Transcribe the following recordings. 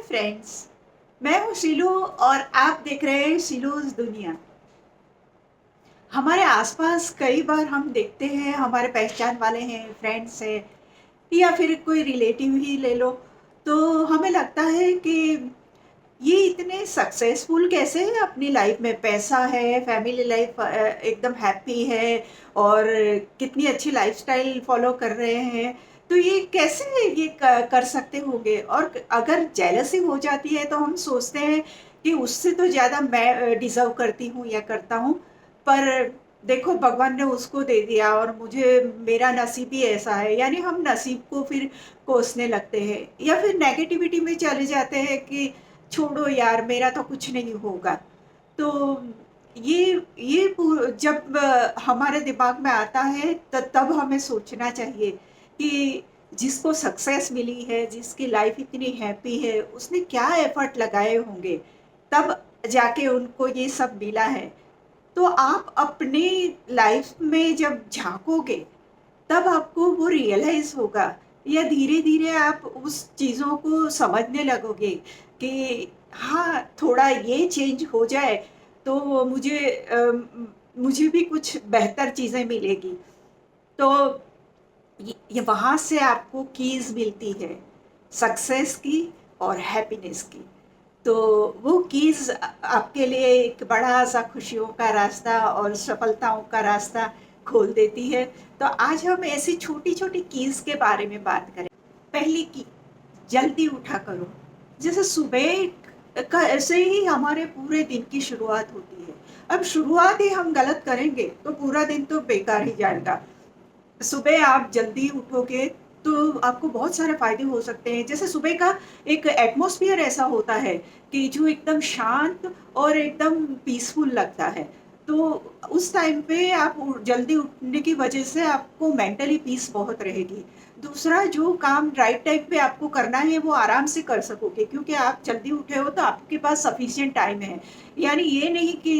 Friends. मैं हूँ शीलू और आप देख रहे हैं शीलूज़ दुनिया। हमारे आसपास कई बार हम देखते हैं, हमारे पहचान वाले हैं, फ्रेंड्स हैं या फिर कोई रिलेटिव ही ले लो, तो हमें लगता है कि ये इतने सक्सेसफुल कैसे हैं अपनी लाइफ में। पैसा है, फैमिली लाइफ एकदम हैप्पी है और कितनी अच्छी लाइफस्टाइल फॉलो कर रहे हैं। तो ये कैसे ये कर सकते होंगे? और अगर जेलसी हो जाती है तो हम सोचते हैं कि उससे तो ज़्यादा मैं डिज़र्व करती हूँ या करता हूँ। पर देखो, भगवान ने उसको दे दिया और मुझे मेरा नसीब ही ऐसा है, यानी हम नसीब को फिर कोसने लगते हैं या फिर नेगेटिविटी में चले जाते हैं कि छोड़ो यार, मेरा तो कुछ नहीं होगा। तो जब हमारे दिमाग में आता है तब हमें सोचना चाहिए कि जिसको सक्सेस मिली है, जिसकी लाइफ इतनी हैप्पी है, उसने क्या एफर्ट लगाए होंगे, तब जाके उनको ये सब मिला है। तो आप अपनी लाइफ में जब झांकोगे तब आपको वो रियलाइज होगा, या धीरे धीरे आप उस चीज़ों को समझने लगोगे कि हाँ, थोड़ा ये चेंज हो जाए तो मुझे भी कुछ बेहतर चीज़ें मिलेगी। तो ये वहाँ से आपको कीज़ मिलती है सक्सेस की और हैप्पीनेस की। तो वो कीज़ आपके लिए एक बड़ा सा खुशियों का रास्ता और सफलताओं का रास्ता खोल देती है। तो आज हम ऐसी छोटी छोटी कीज़ के बारे में बात करें। पहली की, जल्दी उठा करो। जैसे सुबह का ऐसे ही हमारे पूरे दिन की शुरुआत होती है। अब शुरुआत ही हम गलत करेंगे तो पूरा दिन तो बेकार ही जाएगा। सुबह आप जल्दी उठोगे तो आपको बहुत सारे फ़ायदे हो सकते हैं। जैसे सुबह का एक एटमॉस्फेयर ऐसा होता है कि जो एकदम शांत और एकदम पीसफुल लगता है। तो उस टाइम पे आप जल्दी उठने की वजह से आपको मेंटली पीस बहुत रहेगी। दूसरा, जो काम राइट टाइम पे आपको करना है वो आराम से कर सकोगे, क्योंकि आप जल्दी उठे हो तो आपके पास सफिशिएंट टाइम है। यानी ये नहीं कि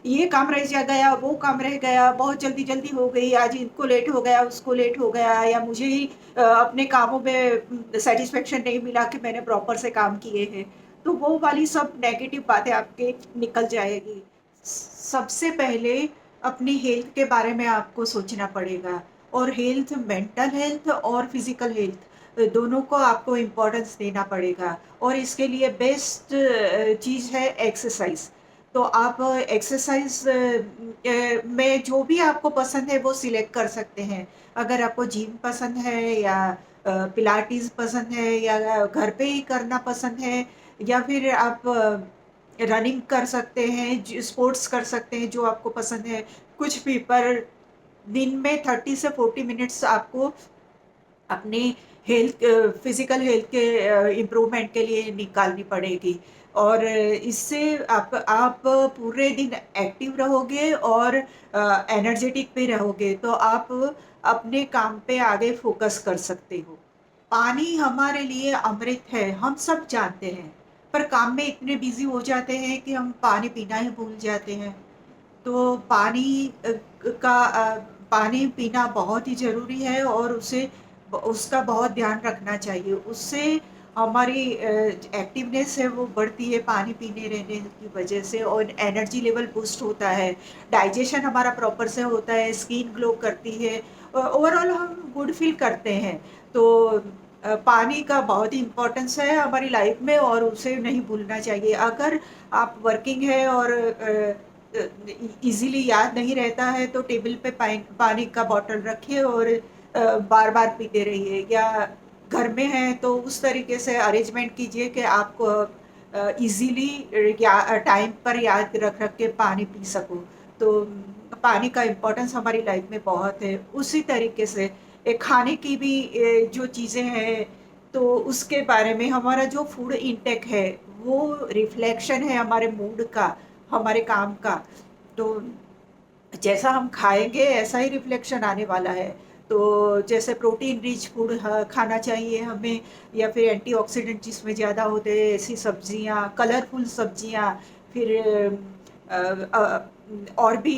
ये काम रह जा गया, वो काम रह गया, बहुत जल्दी जल्दी हो गई, आज इनको लेट हो गया, उसको लेट हो गया, या मुझे ही अपने कामों में सेटिस्फेक्शन नहीं मिला कि मैंने प्रॉपर से काम किए हैं। तो वो वाली सब नेगेटिव बातें आपके निकल जाएगी। सबसे पहले अपनी हेल्थ के बारे में आपको सोचना पड़ेगा, और हेल्थ, मेंटल हेल्थ और फिजिकल हेल्थ दोनों को आपको इम्पोर्टेंस देना पड़ेगा। और इसके लिए बेस्ट चीज़ है एक्सरसाइज। तो आप एक्सरसाइज में जो भी आपको पसंद है वो सिलेक्ट कर सकते हैं। अगर आपको जिम पसंद है, या पिलाटीज पसंद है, या घर पे ही करना पसंद है, या फिर आप रनिंग कर सकते हैं, स्पोर्ट्स कर सकते हैं, जो आपको पसंद है। कुछ भी, पर दिन में 30 से 40 मिनट्स आपको अपने हेल्थ, फिजिकल हेल्थ के इम्प्रूवमेंट के लिए निकालनी पड़ेगी। और इससे आप पूरे दिन एक्टिव रहोगे और एनर्जेटिक भी रहोगे, तो आप अपने काम पे आगे फोकस कर सकते हो। पानी हमारे लिए अमृत है, हम सब जानते हैं, पर काम में इतने बिजी हो जाते हैं कि हम पानी पीना ही भूल जाते हैं। तो पानी पीना बहुत ही ज़रूरी है, और उसे उसका बहुत ध्यान रखना चाहिए। उससे हमारी एक्टिवनेस है वो बढ़ती है पानी पीने रहने की वजह से, और एनर्जी लेवल बूस्ट होता है। डाइजेशन हमारा प्रॉपर से होता है, स्किन ग्लो करती है, ओवरऑल हम गुड फील करते हैं। तो पानी का बहुत ही इम्पोर्टेंस है हमारी लाइफ में, और उसे नहीं भूलना चाहिए। अगर आप वर्किंग है और इजीली याद नहीं रहता है तो टेबल पे पानी का बॉटल रखिए और बार बार पीते रहिए। या घर में है तो उस तरीके से अरेंजमेंट कीजिए कि आपको इजीली टाइम पर याद रख रख के पानी पी सको। तो पानी का इम्पोर्टेंस हमारी लाइफ में बहुत है। उसी तरीके से खाने की भी जो चीज़ें हैं, तो उसके बारे में, हमारा जो फूड इंटेक है वो रिफ्लेक्शन है हमारे मूड का, हमारे काम का। तो जैसा हम खाएंगे ऐसा ही रिफ्लेक्शन आने वाला है। तो जैसे प्रोटीन रिच फूड खाना चाहिए हमें, या फिर एंटीऑक्सीडेंट जिसमें ज़्यादा होते हैं ऐसी सब्जियां, कलरफुल सब्जियां। फिर और भी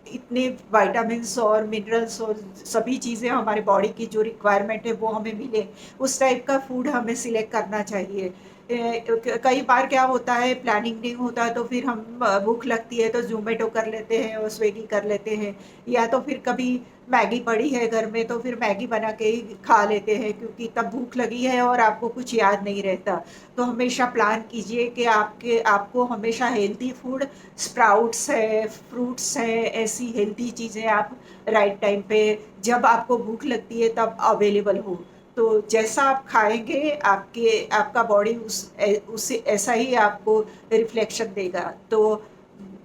इतने विटामिन्स और मिनरल्स और सभी चीज़ें हमारे बॉडी की जो रिक्वायरमेंट है वो हमें मिले, उस टाइप का फूड हमें सिलेक्ट करना चाहिए। कई बार क्या होता है, प्लानिंग नहीं होता तो फिर हम भूख लगती है तो ज़ोमैटो कर लेते हैं और स्विगी कर लेते हैं, या तो फिर कभी मैगी पड़ी है घर में तो फिर मैगी बना के ही खा लेते हैं, क्योंकि तब भूख लगी है और आपको कुछ याद नहीं रहता। तो हमेशा प्लान कीजिए कि आपको हमेशा हेल्दी फूड, स्प्राउट्स है, फ्रूट्स है, ऐसी हेल्दी चीज़ें आप राइट टाइम पे जब आपको भूख लगती है तब अवेलेबल हो। तो जैसा आप खाएँगे आपका बॉडी उससे ऐसा ही आपको रिफ्लेक्शन देगा। तो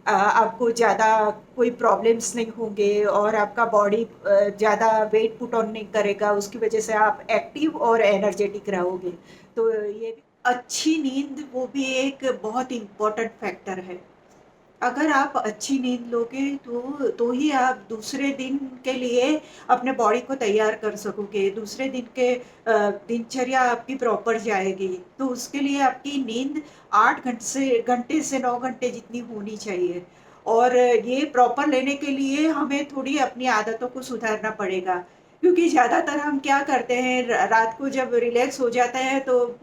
आपको ज़्यादा कोई प्रॉब्लम्स नहीं होंगे और आपका बॉडी ज़्यादा वेट पुट ऑन नहीं करेगा, उसकी वजह से आप एक्टिव और एनर्जेटिक रहोगे। तो ये भी अच्छी नींद, वो भी एक बहुत इम्पोर्टेंट फैक्टर है। अगर आप अच्छी नींद लोगे तो ही आप दूसरे दिन के लिए अपने बॉडी को तैयार कर सकोगे। दूसरे दिन के दिनचर्या आपकी प्रॉपर जाएगी। तो उसके लिए आपकी नींद 8 घंटे से 9 घंटे जितनी होनी चाहिए। और ये प्रॉपर लेने के लिए हमें थोड़ी अपनी आदतों को सुधारना पड़ेगा। क्योंकि ज़्यादातर हम क्या करते हैं, रात को जब रिलैक्स हो जाते हैं तो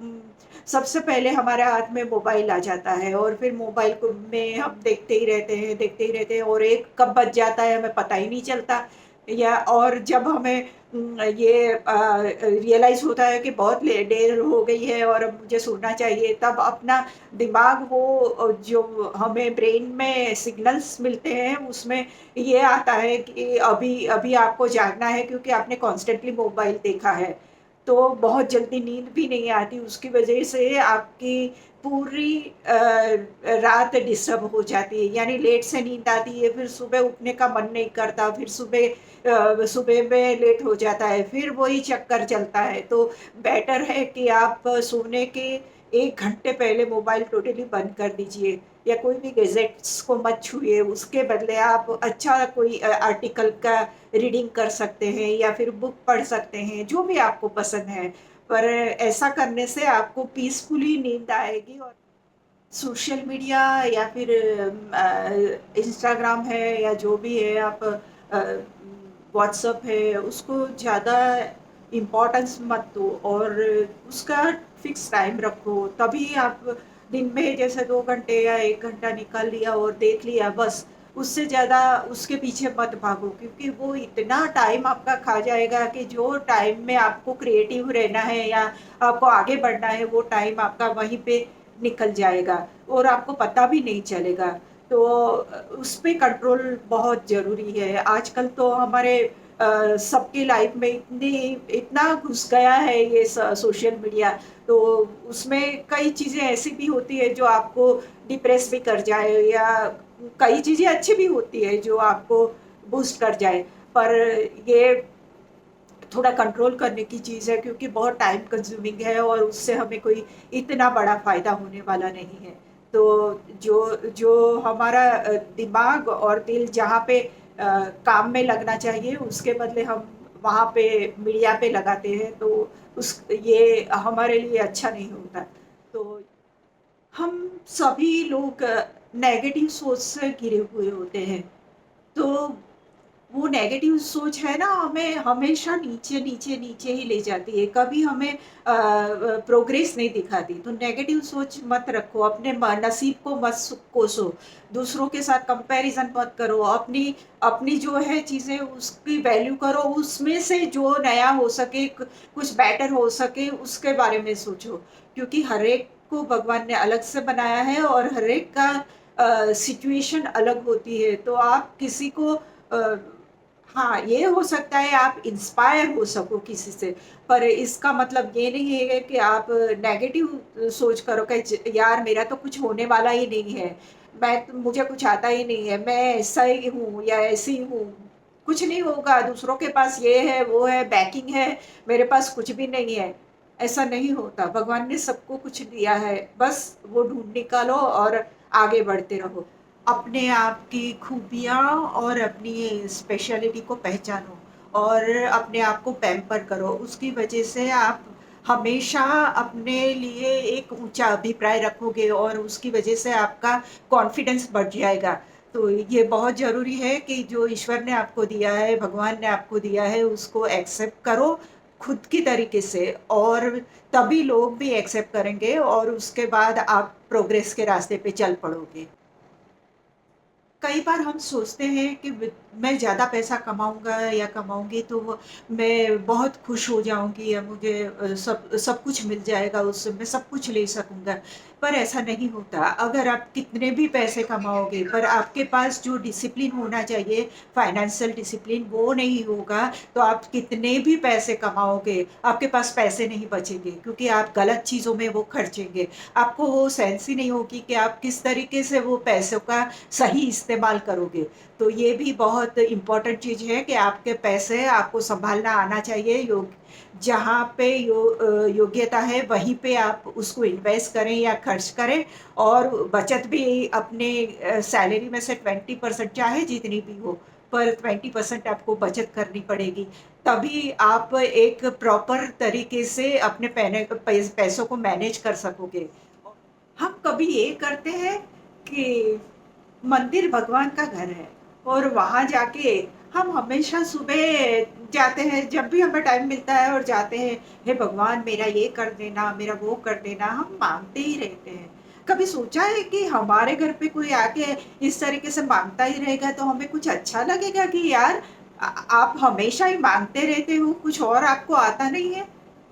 सबसे पहले हमारे हाथ में मोबाइल आ जाता है और फिर मोबाइल को में हम देखते ही रहते हैं और एक कब बज जाता है हमें पता ही नहीं चलता। या और जब हमें ये रियलाइज़ होता है कि बहुत देर हो गई है और अब मुझे सोना चाहिए, तब अपना दिमाग वो जो हमें ब्रेन में सिग्नल्स मिलते हैं उसमें ये आता है कि अभी अभी आपको जागना है, क्योंकि आपने कॉन्स्टेंटली मोबाइल देखा है। तो बहुत जल्दी नींद भी नहीं आती, उसकी वजह से आपकी पूरी रात डिस्टर्ब हो जाती है, यानी लेट से नींद आती है, फिर सुबह उठने का मन नहीं करता, फिर सुबह में लेट हो जाता है, फिर वही चक्कर चलता है। तो बेटर है कि आप सोने के 1 घंटे पहले मोबाइल टोटली बंद कर दीजिए, या कोई भी गैजेट्स को मत छुइए, उसके बदले आप अच्छा कोई आर्टिकल का रीडिंग कर सकते हैं या फिर बुक पढ़ सकते हैं, जो भी आपको पसंद है। पर ऐसा करने से आपको पीसफुली नींद आएगी। और सोशल मीडिया या फिर इंस्टाग्राम है या जो भी है, आप व्हाट्सअप है, उसको ज़्यादा इम्पोर्टेंस मत दो और उसका फिक्स टाइम रखो। तभी आप दिन में जैसे 2 घंटे या 1 घंटा निकाल लिया और देख लिया बस, उससे ज़्यादा उसके पीछे मत भागो, क्योंकि वो इतना टाइम आपका खा जाएगा कि जो टाइम में आपको क्रिएटिव रहना है या आपको आगे बढ़ना है, वो टाइम आपका वहीं पे निकल जाएगा और आपको पता भी नहीं चलेगा। तो उस पे कंट्रोल बहुत ज़रूरी है। आजकल तो हमारे सबकी लाइफ में इतनी इतना घुस गया है ये सोशल मीडिया, तो उसमें कई चीज़ें ऐसी भी होती है जो आपको डिप्रेस भी कर जाए, या कई चीज़ें अच्छी भी होती है जो आपको बूस्ट कर जाए। पर ये थोड़ा कंट्रोल करने की चीज़ है, क्योंकि बहुत टाइम कंज्यूमिंग है और उससे हमें कोई इतना बड़ा फ़ायदा होने वाला नहीं है। तो जो जो हमारा दिमाग और दिल जहाँ पे काम में लगना चाहिए, उसके बदले हम वहाँ पे मीडिया पे लगाते हैं, तो उस ये हमारे लिए अच्छा नहीं होता। तो हम सभी लोग नेगेटिव सोच से घिरे हुए होते हैं। तो वो नेगेटिव सोच है ना, हमें हमेशा नीचे, नीचे, नीचे ही ले जाती है, कभी हमें प्रोग्रेस नहीं दिखाती। तो नेगेटिव सोच मत रखो, अपने नसीब को मत कोसो, दूसरों के साथ कंपैरिजन मत करो, अपनी अपनी जो है चीज़ें उसकी वैल्यू करो, उसमें से जो नया हो सके, कुछ बेटर हो सके, उसके बारे में सोचो। क्योंकि हर एक को भगवान ने अलग से बनाया है और हर एक का सिचुएशन अलग होती है। तो आप किसी को हाँ, ये हो सकता है आप इंस्पायर हो सको किसी से, पर इसका मतलब ये नहीं है कि आप नेगेटिव सोच करो कि यार मेरा तो कुछ होने वाला ही नहीं है, मुझे कुछ आता ही नहीं है, मैं ऐसा ही हूँ या ऐसी हूँ, कुछ नहीं होगा, दूसरों के पास ये है, वो है, बैकिंग है, मेरे पास कुछ भी नहीं है। ऐसा नहीं होता, भगवान ने सबको कुछ दिया है, बस वो ढूँढ निकालो और आगे बढ़ते रहो। अपने आप की खूबियाँ और अपनी स्पेशलिटी को पहचानो और अपने आप को पैम्पर करो। उसकी वजह से आप हमेशा अपने लिए एक ऊँचा अभिप्राय रखोगे और उसकी वजह से आपका कॉन्फिडेंस बढ़ जाएगा। तो ये बहुत ज़रूरी है कि जो ईश्वर ने आपको दिया है, भगवान ने आपको दिया है, उसको एक्सेप्ट करो खुद की तरीके से, और तभी लोग भी एक्सेप्ट करेंगे और उसके बाद आप प्रोग्रेस के रास्ते पे चल पड़ोगे। कई बार हम सोचते हैं कि मैं ज़्यादा पैसा कमाऊँगा या कमाऊँगी तो मैं बहुत खुश हो जाऊँगी, या मुझे सब सब कुछ मिल जाएगा, उससे मैं सब कुछ ले सकूँगा। पर ऐसा नहीं होता। अगर आप कितने भी पैसे कमाओगे पर आपके पास जो डिसिप्लिन होना चाहिए, फाइनेंशियल डिसिप्लिन, वो नहीं होगा, तो आप कितने भी पैसे कमाओगे, आपके पास पैसे नहीं बचेंगे, क्योंकि आप गलत चीज़ों में वो खर्चेंगे। आपको वो सेंस ही नहीं होगी कि आप किस तरीके से वो पैसों का सही इस्तेमाल करोगे। तो ये भी बहुत इम्पोर्टेंट चीज़ है कि आपके पैसे आपको सँभालना आना चाहिए। जहाँ पे योग्यता है वहीं पे आप उसको इन्वेस्ट करें या खर्च करें, और बचत भी अपने सैलरी में से 20% चाहे जितनी भी हो, पर 20% आपको बचत करनी पड़ेगी। तभी आप एक प्रॉपर तरीके से अपने पैसों को मैनेज कर सकोगे। हम कभी ये करते हैं कि मंदिर भगवान का घर है, और वहाँ जाके हम हमेशा सुबह जाते हैं, जब भी हमें टाइम मिलता है और जाते हैं, हे भगवान मेरा ये कर देना, मेरा वो कर देना, हम मांगते ही रहते हैं। कभी सोचा है कि हमारे घर पे कोई आके इस तरीके से मांगता ही रहेगा तो हमें कुछ अच्छा लगेगा कि यार आप हमेशा ही मांगते रहते हो, कुछ और आपको आता नहीं है?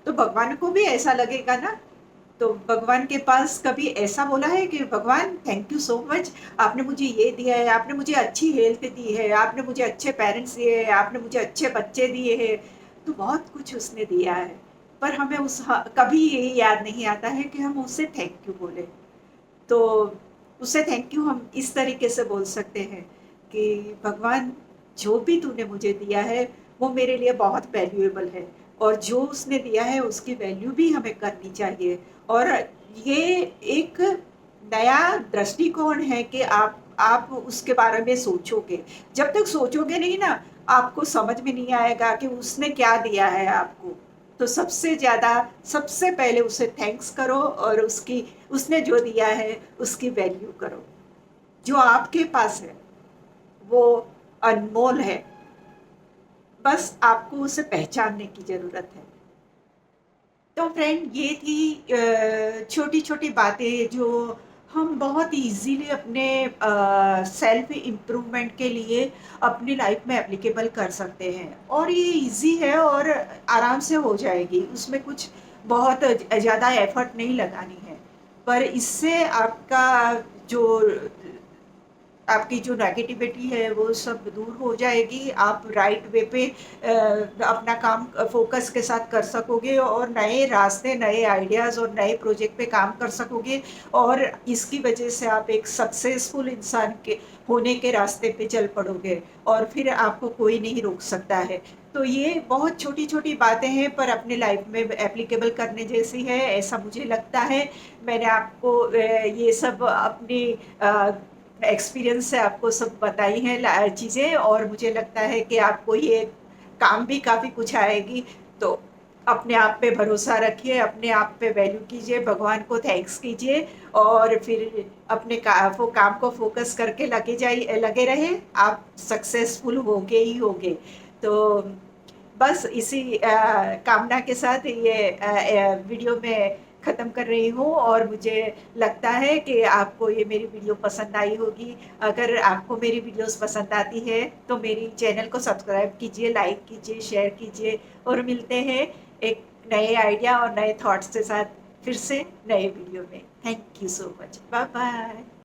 तो भगवान को भी ऐसा लगेगा ना। तो भगवान के पास कभी ऐसा बोला है कि भगवान थैंक यू सो मच, आपने मुझे ये दिया है, आपने मुझे अच्छी हेल्थ दी है, आपने मुझे अच्छे पेरेंट्स दिए हैं, आपने मुझे अच्छे बच्चे दिए हैं, तो बहुत कुछ उसने दिया है। पर हमें कभी ये याद नहीं आता है कि हम उससे थैंक यू बोले। तो उससे थैंक यू हम इस तरीके से बोल सकते हैं कि भगवान, जो भी तूने मुझे दिया है वो मेरे लिए बहुत वैल्यूएबल है, और जो उसने दिया है उसकी वैल्यू भी हमें करनी चाहिए। और ये एक नया दृष्टिकोण है कि आप उसके बारे में सोचोगे। जब तक सोचोगे नहीं ना, आपको समझ में नहीं आएगा कि उसने क्या दिया है आपको। तो सबसे ज़्यादा, सबसे पहले उसे थैंक्स करो, और उसने जो दिया है उसकी वैल्यू करो। जो आपके पास है वो अनमोल है, बस आपको उसे पहचानने की ज़रूरत है। तो फ्रेंड, ये थी छोटी छोटी बातें जो हम बहुत इजीली अपने सेल्फ इम्प्रूवमेंट के लिए अपनी लाइफ में एप्लीकेबल कर सकते हैं, और ये इजी है और आराम से हो जाएगी, उसमें कुछ बहुत ज़्यादा एफर्ट नहीं लगानी है। पर इससे जो आपकी जो नेगेटिविटी है वो सब दूर हो जाएगी। आप राइट वे पे अपना काम फोकस के साथ कर सकोगे, और नए रास्ते, नए आइडियाज़ और नए प्रोजेक्ट पे काम कर सकोगे, और इसकी वजह से आप एक सक्सेसफुल इंसान के होने के रास्ते पे चल पड़ोगे, और फिर आपको कोई नहीं रोक सकता है। तो ये बहुत छोटी छोटी बातें हैं, पर अपने लाइफ में एप्लीकेबल करने जैसी है, ऐसा मुझे लगता है। मैंने आपको ये सब अपनी एक्सपीरियंस से आपको सब बताई हैं चीज़ें, और मुझे लगता है कि आपको ये काम भी काफ़ी कुछ आएगी। तो अपने आप पे भरोसा रखिए, अपने आप पे वैल्यू कीजिए, भगवान को थैंक्स कीजिए, और फिर अपने वो काम को फोकस करके लगे रहे, आप सक्सेसफुल होगे ही होगे। तो बस इसी कामना के साथ ये वीडियो में ख़त्म कर रही हूँ, और मुझे लगता है कि आपको ये मेरी वीडियो पसंद आई होगी। अगर आपको मेरी वीडियोस पसंद आती है तो मेरी चैनल को सब्सक्राइब कीजिए, लाइक कीजिए, शेयर कीजिए, और मिलते हैं एक नए आइडिया और नए थॉट्स के साथ फिर से नए वीडियो में। Thank you so much. Bye bye.